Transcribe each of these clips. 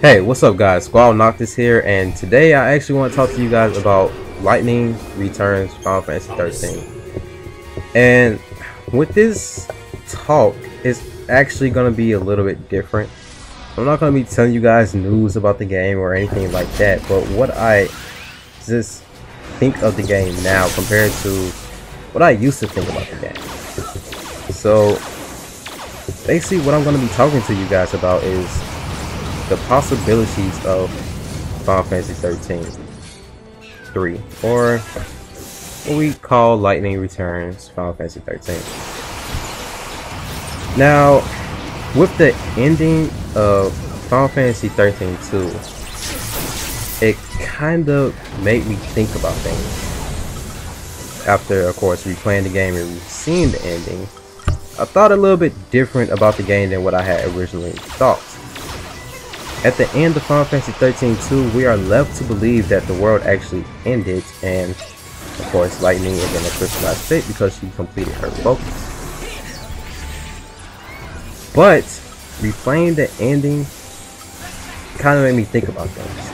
Hey, what's up guys? SquallNoctis here, and today I actually want to talk to you guys about Lightning Returns Final Fantasy 13. And with this talk, it's actually going to be a little bit different. I'm not going to be telling you guys news about the game or anything like that, but what I just think of the game now compared to what I used to think about the game. So basically what I'm going to be talking to you guys about is the possibilities of Final Fantasy 13-3, or what we call Lightning Returns Final Fantasy 13. Now, with the ending of Final Fantasy 13-2, it kind of made me think about things. After, of course, replaying the game and seeing the ending, I thought a little bit different about the game than what I had originally thought. At the end of Final Fantasy 13-2, we are left to believe that the world actually ended, and of course Lightning is in a crystallized state because she completed her focus. But replaying the ending kind of made me think about things.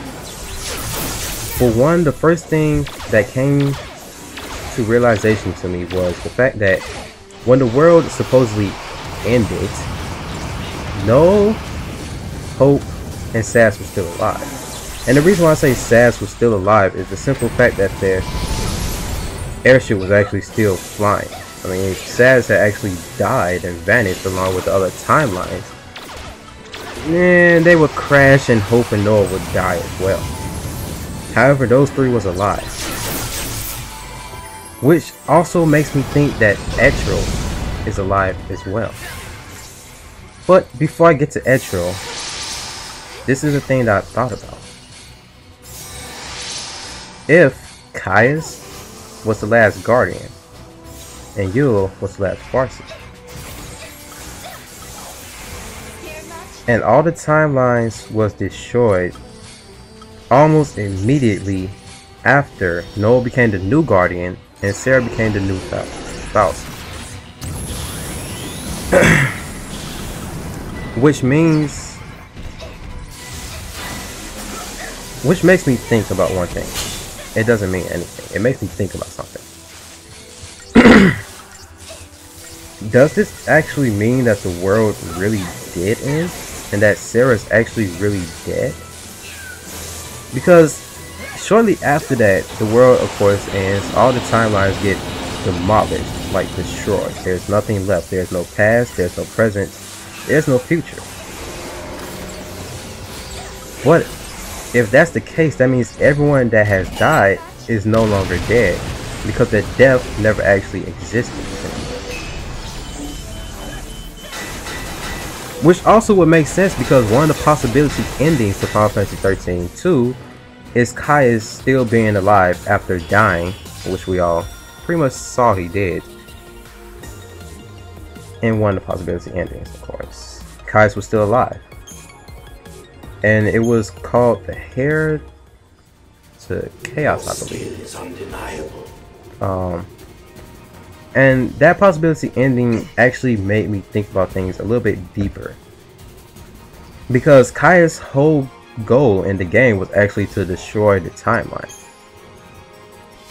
For one, the first thing that came to realization to me was the fact that when the world supposedly ended, no Hope and Sazh was still alive. And the reason why I say Sazh was still alive is the simple fact that their airship was actually still flying. I mean, if Sazh had actually died and vanished along with the other timelines, then they would crash and Hope and Noah would die as well. However, those three was alive. Which also makes me think that Etril is alive as well. But before I get to Etril, this is the thing that I thought about. If Caius was the last Guardian, and Yule was the last Farsi, and all the timelines was destroyed almost immediately after Noah became the new Guardian and Sarah became the new spouse. Which makes me think about one thing. It doesn't mean anything. It makes me think about something. Does this actually mean that the world really did end? And that Sarah's actually really dead? Because shortly after that, the world of course ends. All the timelines get demolished, like destroyed. There's nothing left. There's no past. There's no present. There's no future. But if that's the case, that means everyone that has died is no longer dead, because their death never actually existed. Which also would make sense, because one of the possibility endings to Final Fantasy 13-2 is Caius still being alive after dying, which we all pretty much saw he did. And one of the possibility endings, of course, Caius was still alive. And it was called the Heir to Chaos, I believe. And that possibility ending actually made me think about things a little bit deeper. Because Caius' whole goal in the game was actually to destroy the timeline.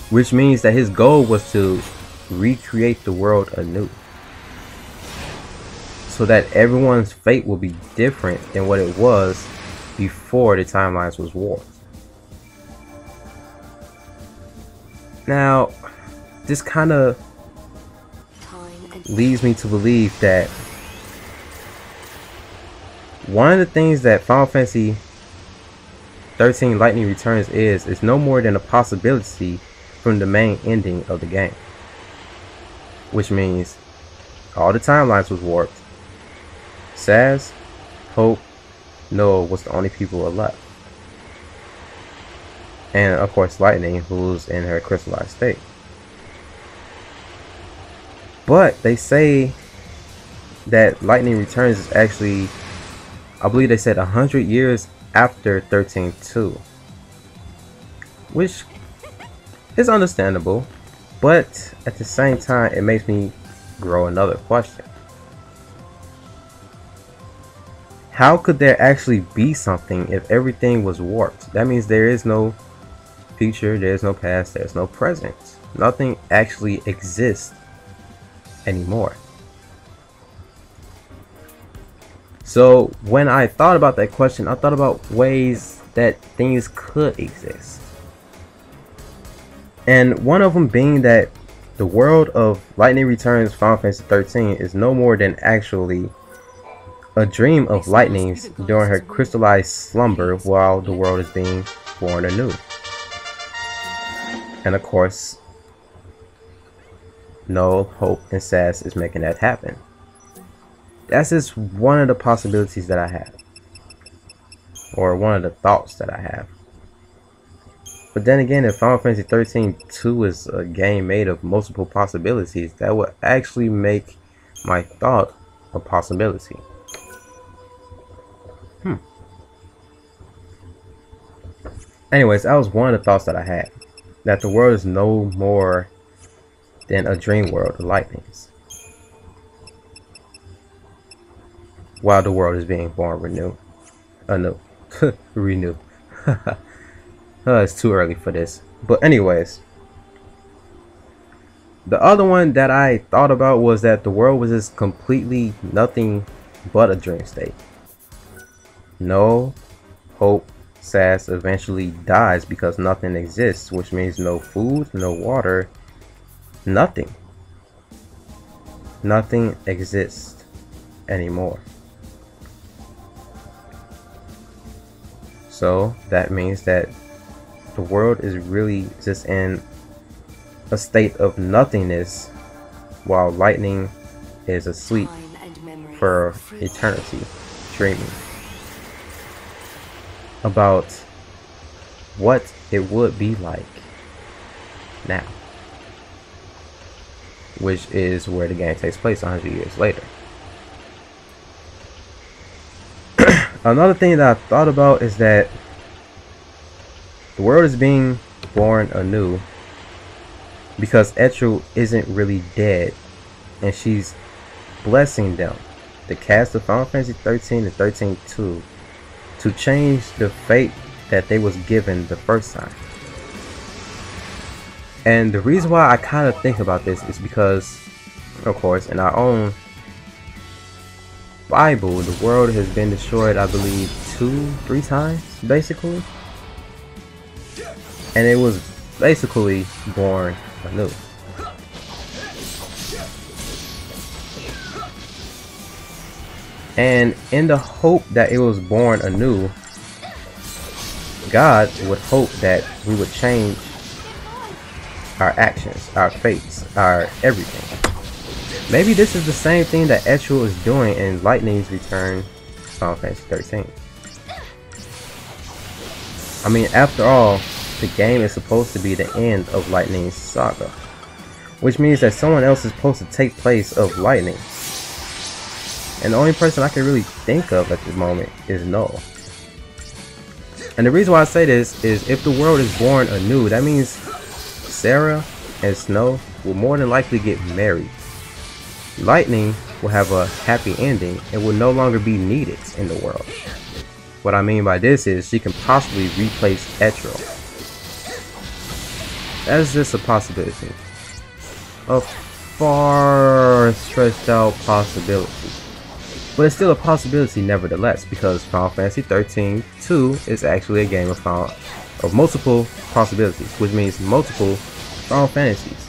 Which means that his goal was to recreate the world anew, so that everyone's fate will be different than what it was before the timelines was warped. Now, this kind of leads me to believe that one of the things that Final Fantasy 13 Lightning Returns is no more than a possibility from the main ending of the game. Which means all the timelines was warped. Sazh, Hope, Noah was the only people who were left. And of course Lightning, who's in her crystallized state. But they say that Lightning Returns is actually, I believe they said 100 years after 13-2. Which is understandable, but at the same time it makes me grow another question. how could there actually be something if everything was warped? That means there is no future, there's no past, there's no present. Nothing actually exists anymore. So when I thought about that question, I thought about ways that things could exist. And one of them being that the world of Lightning Returns Final Fantasy 13 is no more than actually a dream of Lightning's during her crystallized slumber while the world is being born anew. And of course, no Hope and Sass is making that happen. That's just one of the possibilities that I have, or one of the thoughts that I have. But then again, if Final Fantasy 13-2 is a game made of multiple possibilities, that would actually make my thought a possibility. Anyways, that was one of the thoughts that I had. That the world is no more than a dream world of Lightnings, while the world is being born anew. Renew. It's too early for this. But anyways, the other one that I thought about was that the world was just completely nothing but a dream state. No Hope Sass eventually dies because nothing exists, which means no food, no water, nothing. Nothing exists anymore. So that means that the world is really just in a state of nothingness while Lightning is asleep for eternity, dreaming about what it would be like now, which is where the game takes place 100 years later. Another thing that I thought about is that the world is being born anew because Etrel isn't really dead, and she's blessing them, the cast of Final Fantasy 13 and 13-2, to change the fate that they was given the first time. And the reason why I kind of think about this is because, of course, in our own Bible, the world has been destroyed, I believe, 2-3 times, basically. And it was basically born anew. And in the hope that it was born anew, God would hope that we would change our actions, our fates, our everything. Maybe this is the same thing that Etrel is doing in Lightning's Return Final Fantasy 13. I mean, after all, the game is supposed to be the end of Lightning's saga, which means that someone else is supposed to take place of Lightning. And the only person I can really think of at the moment is Null. And the reason why I say this is if the world is born anew, that means Sarah and Snow will more than likely get married. Lightning will have a happy ending and will no longer be needed in the world. What I mean by this is she can possibly replace Etrel. That's just a possibility. A far stretched out possibility. But it's still a possibility nevertheless, because Final Fantasy 13-2 is actually a game of multiple possibilities, which means multiple Final Fantasies,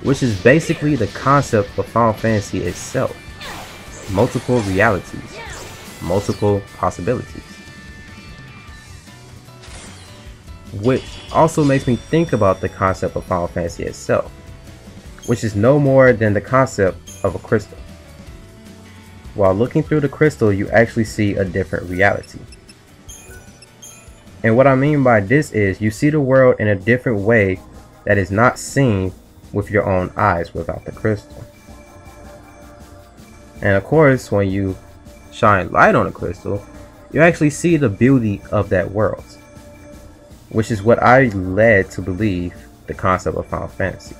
which is basically the concept of Final Fantasy itself. Multiple realities, multiple possibilities. Which also makes me think about the concept of Final Fantasy itself, which is no more than the concept of a crystal. While looking through the crystal, you actually see a different reality. And what I mean by this is you see the world in a different way that is not seen with your own eyes without the crystal. And of course, when you shine light on a crystal, you actually see the beauty of that world, which is what I led to believe the concept of Final Fantasy.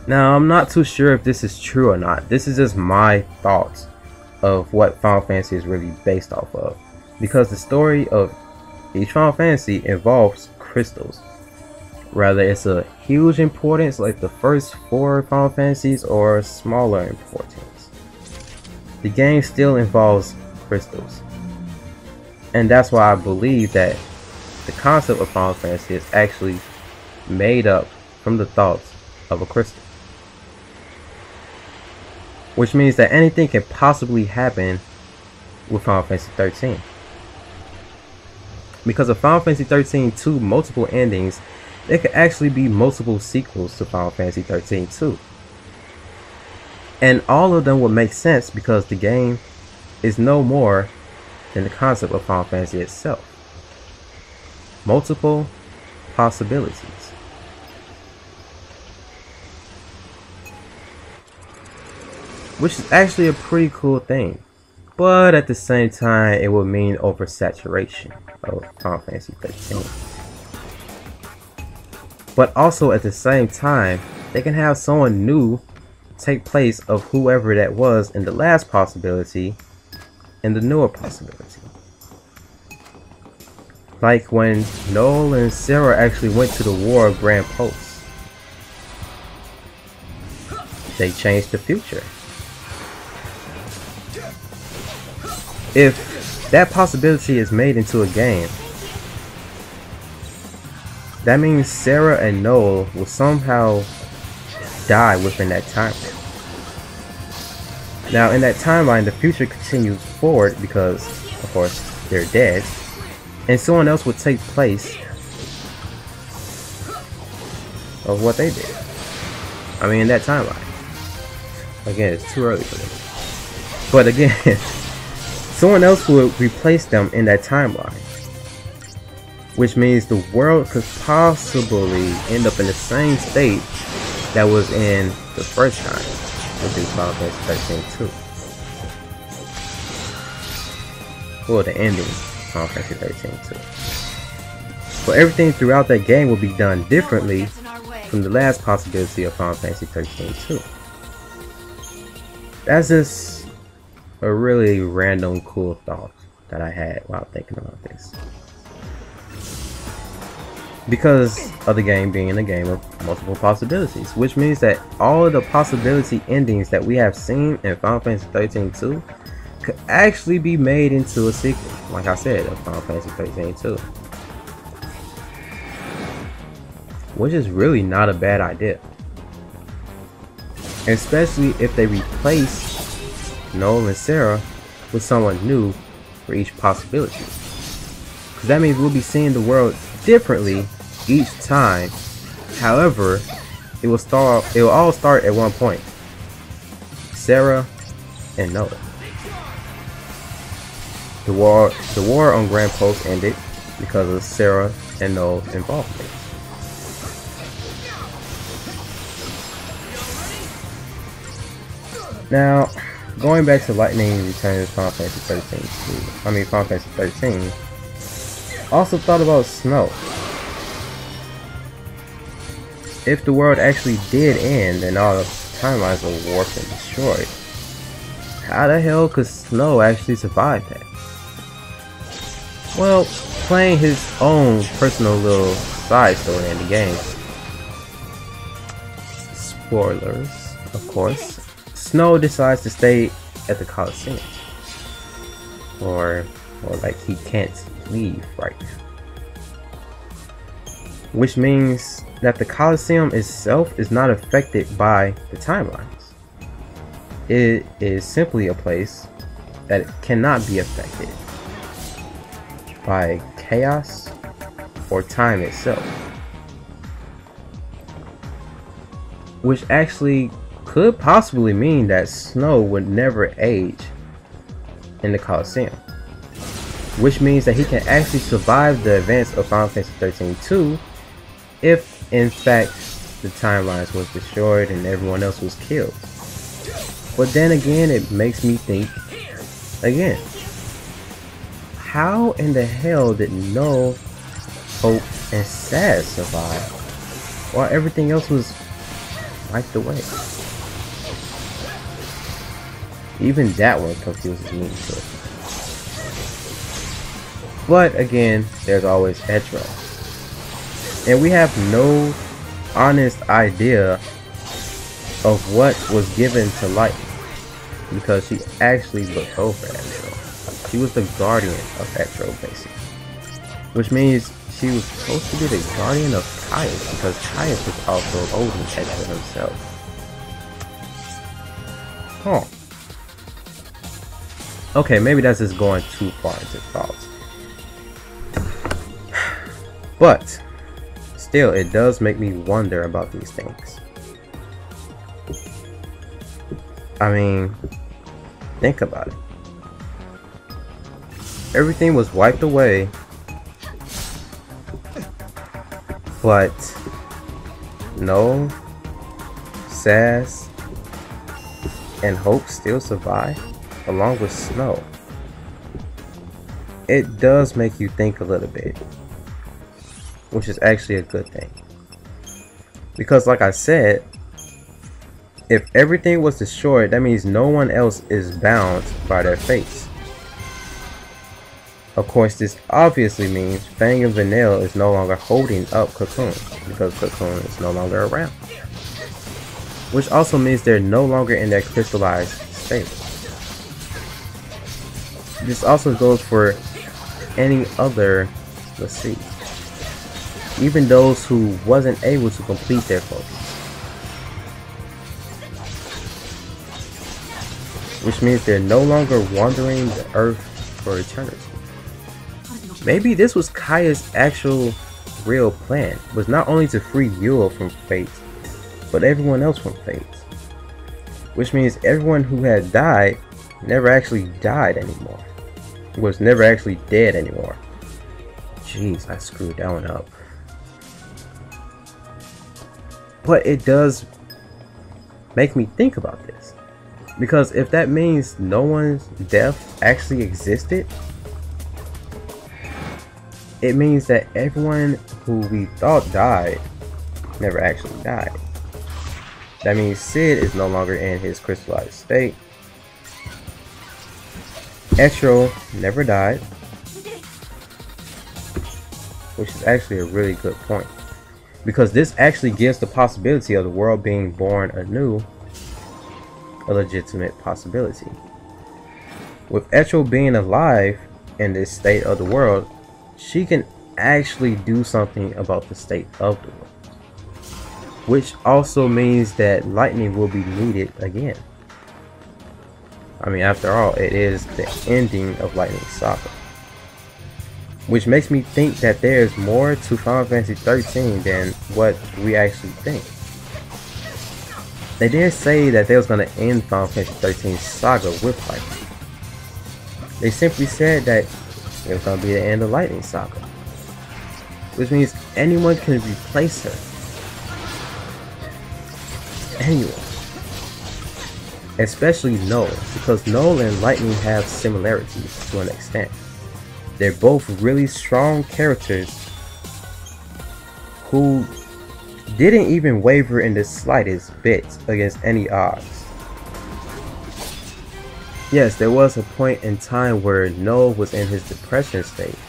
Now, I'm not too sure if this is true or not. This is just my thoughts of what Final Fantasy is really based off of, because the story of each Final Fantasy involves crystals. Whether it's a huge importance like the first 4 Final Fantasies or smaller importance, the game still involves crystals. And that's why I believe that the concept of Final Fantasy is actually made up from the thoughts of a crystal. Which means that anything can possibly happen with Final Fantasy 13. Because of Final Fantasy 13 2 multiple endings, there could actually be multiple sequels to Final Fantasy 13 2. And all of them would make sense because the game is no more than the concept of Final Fantasy itself. Multiple possibilities. Which is actually a pretty cool thing. But at the same time, it would mean oversaturation of Final Fantasy 13. But also at the same time, they can have someone new take place of whoever that was in the last possibility in the newer possibility. Like when Noel and Sarah actually went to the War of Grand Post. They changed the future. If that possibility is made into a game, that means Sarah and Noel will somehow die within that timeline. Now in that timeline, the future continues forward because, of course, they're dead, and someone else would take place of what they did. I mean, in that timeline. Again, it's too early for them. But again, someone else would replace them in that timeline. Which means the world could possibly end up in the same state that was in the first time, which is Final Fantasy 13 2. Well, the ending of Final Fantasy 13 2. But everything throughout that game will be done differently from the last possibility of Final Fantasy 13 2. That's just a really random cool thought that I had while thinking about this. Because of the game being a game of multiple possibilities, which means that all of the possibility endings that we have seen in Final Fantasy 13 2 could actually be made into a sequel, like I said, of Final Fantasy 13 2. Which is really not a bad idea. Especially if they replace Noel and Sarah with someone new for each possibility. Because that means we'll be seeing the world differently each time. However, it will all start at one point. Sarah and Noel. The war on Grand Post ended because of Sarah and Noel's involvement. Now, going back to Lightning Returns Final Fantasy 13, Final Fantasy 13, also thought about Snow. If the world actually did end and all the timelines were warped and destroyed, how the hell could Snow actually survive that? Well, playing his own personal little side story in the game. Spoilers, of course. Snow decides to stay at the Coliseum. Or like he can't leave right now. Which means that the Coliseum itself is not affected by the timelines. It is simply a place that cannot be affected by chaos or time itself. Which actually could possibly mean that Snow would never age in the Coliseum. Which means that he can actually survive the events of Final Fantasy 13 2 if in fact the timelines was destroyed and everyone else was killed. But then again, it makes me think again, how in the hell did Noel, Hope, and Sad survive while everything else was wiped away? Even that one confuses me too. But again, there's always Etro. And we have no honest idea of what was given to Light, because she actually looked over Etro. She was the guardian of Etro, basically. Which means she was supposed to be the guardian of Caius, because Caius was also holding Etro himself. Huh. Okay, maybe that's just going too far into thoughts. But still, it does make me wonder about these things. I mean, think about it. Everything was wiped away, but no, Sass and Hope still survive, along with Snow. It does make you think a little bit, which is actually a good thing. Because like I said, if everything was destroyed, that means no one else is bound by their fates. Of course, this obviously means Fang and Vanille is no longer holding up Cocoon, because Cocoon is no longer around. Which also means they're no longer in their crystallized state. This also goes for any other, let's see, even those who wasn't able to complete their focus. Which means they're no longer wandering the earth for eternity. Maybe this was Kaya's actual real plan, was not only to free Yule from fate, but everyone else from fate. Which means everyone who had died never actually died anymore. Was never actually dead anymore. Jeez, I screwed that one up. But it does make me think about this. Because if that means no one's death actually existed, it means that everyone who we thought died never actually died. That means Sid is no longer in his crystallized state. Etro never died, which is actually a really good point, because this actually gives the possibility of the world being born anew a legitimate possibility. With Etro being alive in this state of the world, she can actually do something about the state of the world, which also means that lightning will be needed again. I mean, after all, it is the ending of Lightning's saga. Which makes me think that there's more to Final Fantasy XIII than what we actually think. They didn't say that they was going to end Final Fantasy XIII's saga with Lightning. They simply said that it was going to be the end of Lightning's saga. Which means anyone can replace her. Anyone. Especially Noel, because Noel and Lightning have similarities to an extent. They're both really strong characters who didn't even waver in the slightest bit against any odds. Yes, there was a point in time where Noel was in his depression state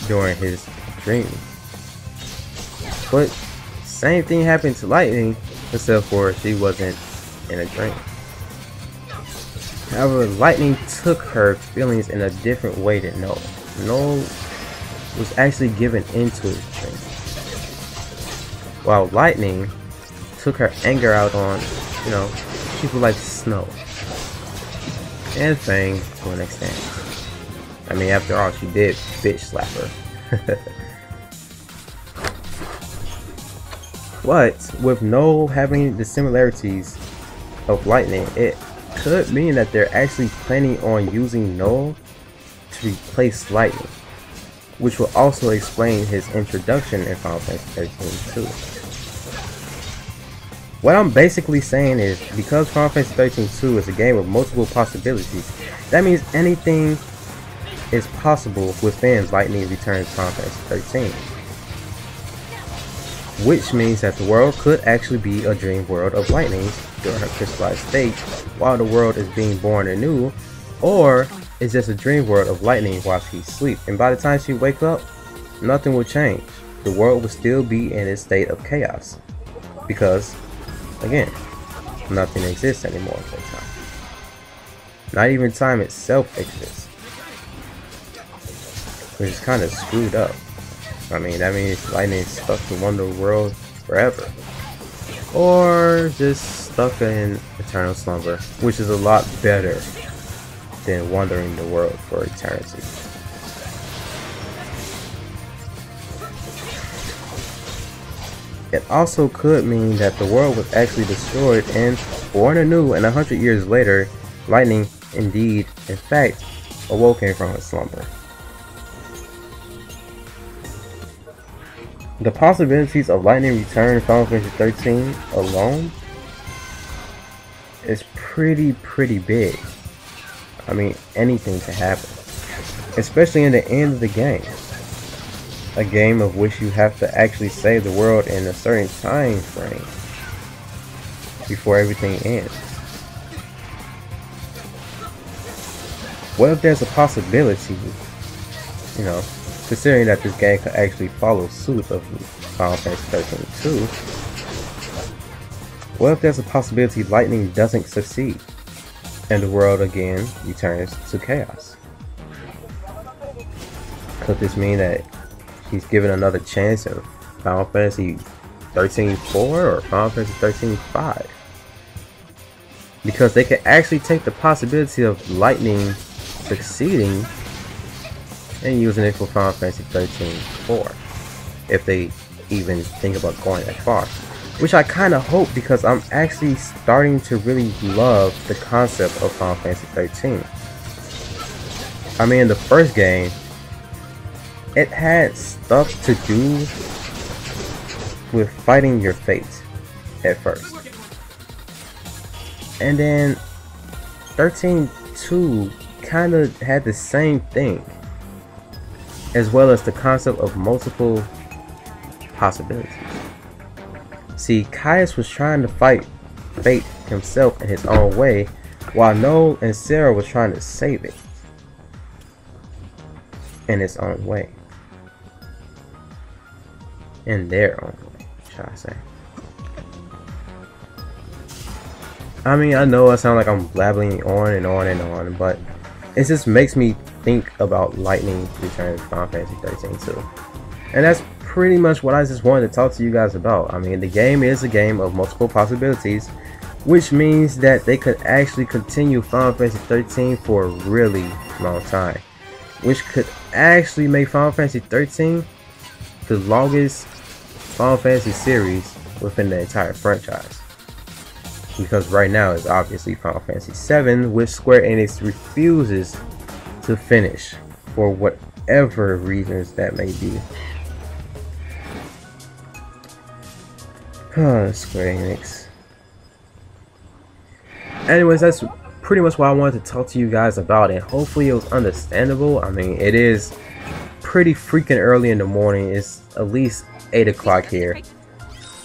during his dream. But same thing happened to Lightning, except for she wasn't in a dream. However, Lightning took her feelings in a different way than Noel. Noel was actually given into his dream, while Lightning took her anger out on, you know, people like Snow and Fang to an extent. I mean, after all, she did bitch slap her. But with Noel having the similarities of Lightning, it could mean that they're actually planning on using Noel to replace Lightning, which will also explain his introduction in Final Fantasy XIII too. What I'm basically saying is, because Final Fantasy XIII 2 is a game with multiple possibilities, that means anything is possible within Lightning Returns Final Fantasy XIII. Which means that the world could actually be a dream world of Lightning during her crystallized state while the world is being born anew, or is this a dream world of lightning while she sleeps, and by the time she wakes up, nothing will change. The world will still be in its state of chaos, because, again, nothing exists anymore at that time. Not even time itself exists, which is kind of screwed up. I mean, that means lightning is stuck to Wonder World forever, or just stuck in eternal slumber, which is a lot better than wandering the world for eternity. It also could mean that the world was actually destroyed and born anew, and 100 years later, lightning indeed, in fact, awoken from her slumber. The possibilities of lightning return in Final Fantasy 13 alone is pretty big. I mean, anything can happen, especially in the end of the game. A game of which you have to actually save the world in a certain time frame before everything ends. What if there's a possibility, you know, considering that this game could actually follow suit of Final Fantasy 13 2, what if there's a possibility lightning doesn't succeed and the world again returns to chaos? Could this mean that he's given another chance of Final Fantasy 13 4 or Final Fantasy 13 5? Because they could actually take the possibility of lightning succeeding and using it for Final Fantasy 13 4, if they even think about going that far. Which I kind of hope, because I'm actually starting to really love the concept of Final Fantasy 13. I mean, in the first game, it had stuff to do with fighting your fate at first. And then 13.2 kind of had the same thing, as well as the concept of multiple possibilities. See, Caius was trying to fight fate himself in his own way, while Noel and Sarah was trying to save it in its own way. In their own way, shall I say. I mean, I know I sound like I'm blabbling on and on and on, but it just makes me think about lightning returning to Final Fantasy 13 too. And that's pretty much what I just wanted to talk to you guys about. I mean, the game is a game of multiple possibilities, which means that they could actually continue Final Fantasy 13 for a really long time, which could actually make Final Fantasy 13 the longest Final Fantasy series within the entire franchise. Because right now it's obviously Final Fantasy 7, which Square Enix refuses to finish for whatever reasons that may be. Square Enix. Anyways, that's pretty much what I wanted to talk to you guys about, and hopefully it was understandable. I mean, it is pretty freaking early in the morning. It's at least 8 o'clock here,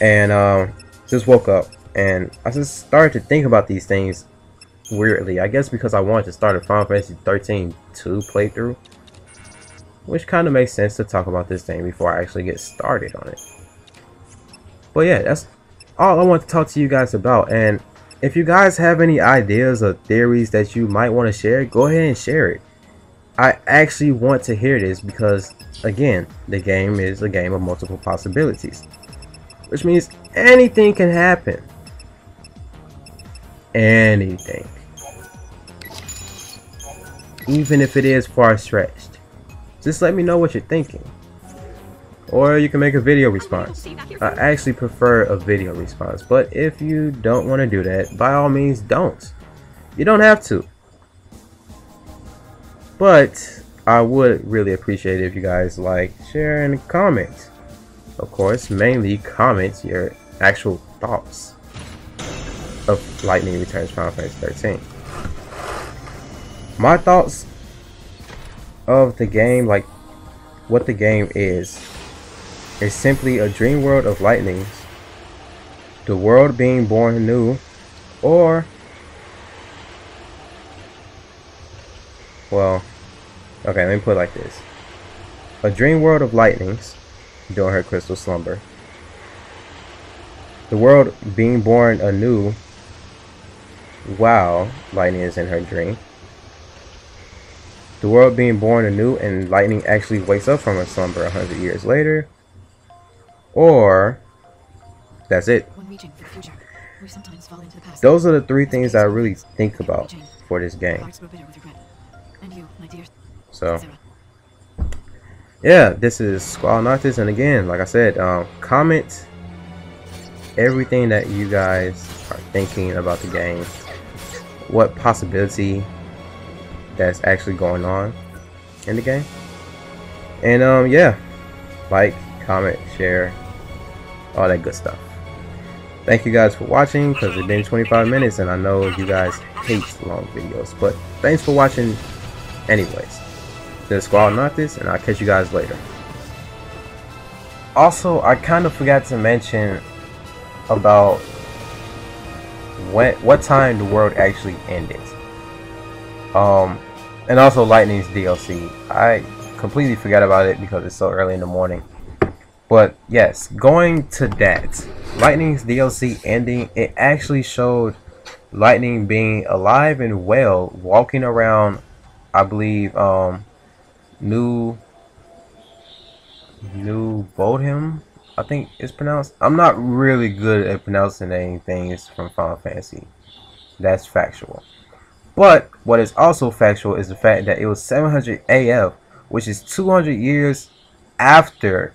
and just woke up, and I just started to think about these things weirdly. I guess because I wanted to start a Final Fantasy 13 2 playthrough, which kind of makes sense to talk about this thing before I actually get started on it. But yeah, that's all I want to talk to you guys about. And if you guys have any ideas or theories that you might want to share, go ahead and share it. I actually want to hear this because, again, the game is a game of multiple possibilities, which means anything can happen. Anything. Even if it is far-stretched. Just let me know what you're thinking. Or you can make a video response. I actually prefer a video response, but if you don't want to do that, by all means don't. You don't have to. But I would really appreciate it if you guys like, share, and comment. Of course, mainly comment your actual thoughts of Lightning Returns Final Fantasy 13. My thoughts of the game, like what the game is simply a dream world of lightnings, the world being born anew, Or, well, okay, let me put it like this. A dream world of lightnings during her crystal slumber. The world being born anew while lightning is in her dream. The world being born anew and lightning actually wakes up from her slumber 100 years later. Or, that's it. Those are the three things I really think about for this game. So, yeah, this is SquallNoctis, and again, like I said, comment everything that you guys are thinking about the game, what possibility that's actually going on in the game, and yeah, like, comment, share, all that good stuff. Thank you guys for watching, because it's been 25 minutes and I know you guys hate long videos, but thanks for watching anyways. This is SquallNoctis, and I'll catch you guys later. Also, I kind of forgot to mention about what time the world actually ended. And also Lightning's DLC. I completely forgot about it because it's so early in the morning. But yes, going to that, Lightning's DLC ending, it actually showed Lightning being alive and well, walking around, I believe, New Bodham, I think it's pronounced. I'm not really good at pronouncing anything from Final Fantasy. That's factual. But what is also factual is the fact that it was 700 AF, which is 200 years after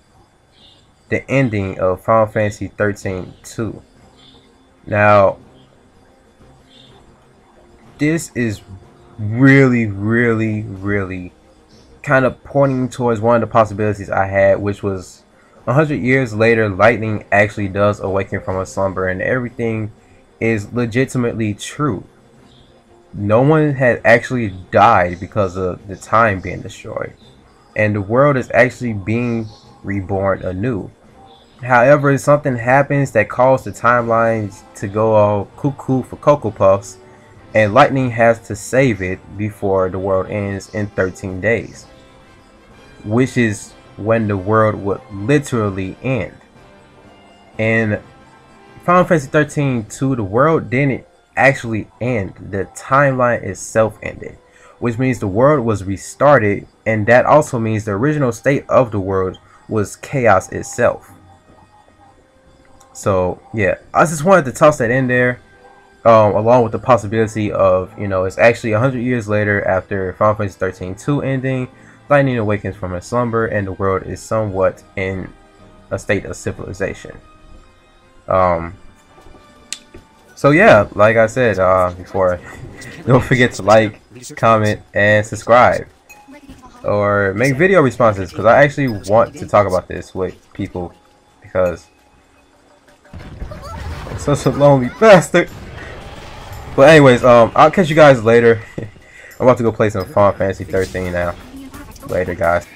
the ending of Final Fantasy 13-2. Now, this is really kind of pointing towards one of the possibilities I had, which was 100 years later, Lightning actually does awaken from a slumber and everything is legitimately true. No one had actually died because of the time being destroyed, and the world is actually being reborn anew. However, something happens that caused the timelines to go all cuckoo for Cocoa Puffs, and Lightning has to save it before the world ends in 13 days, which is when the world would literally end. In Final Fantasy 13-2, the world didn't actually end. The timeline itself ended, which means the world was restarted, and that also means the original state of the world was chaos itself. So yeah, I just wanted to toss that in there, along with the possibility of, you know, it's actually 100 years later after Final Fantasy 13-2 ending, Lightning awakens from a slumber and the world is somewhat in a state of civilization. So yeah, like I said before, don't forget to like, comment, and subscribe, or make video responses, because I actually want to talk about this with people, because I'm such a lonely bastard. But anyways, I'll catch you guys later. I'm about to go play some Final Fantasy 13 now. Later, guys.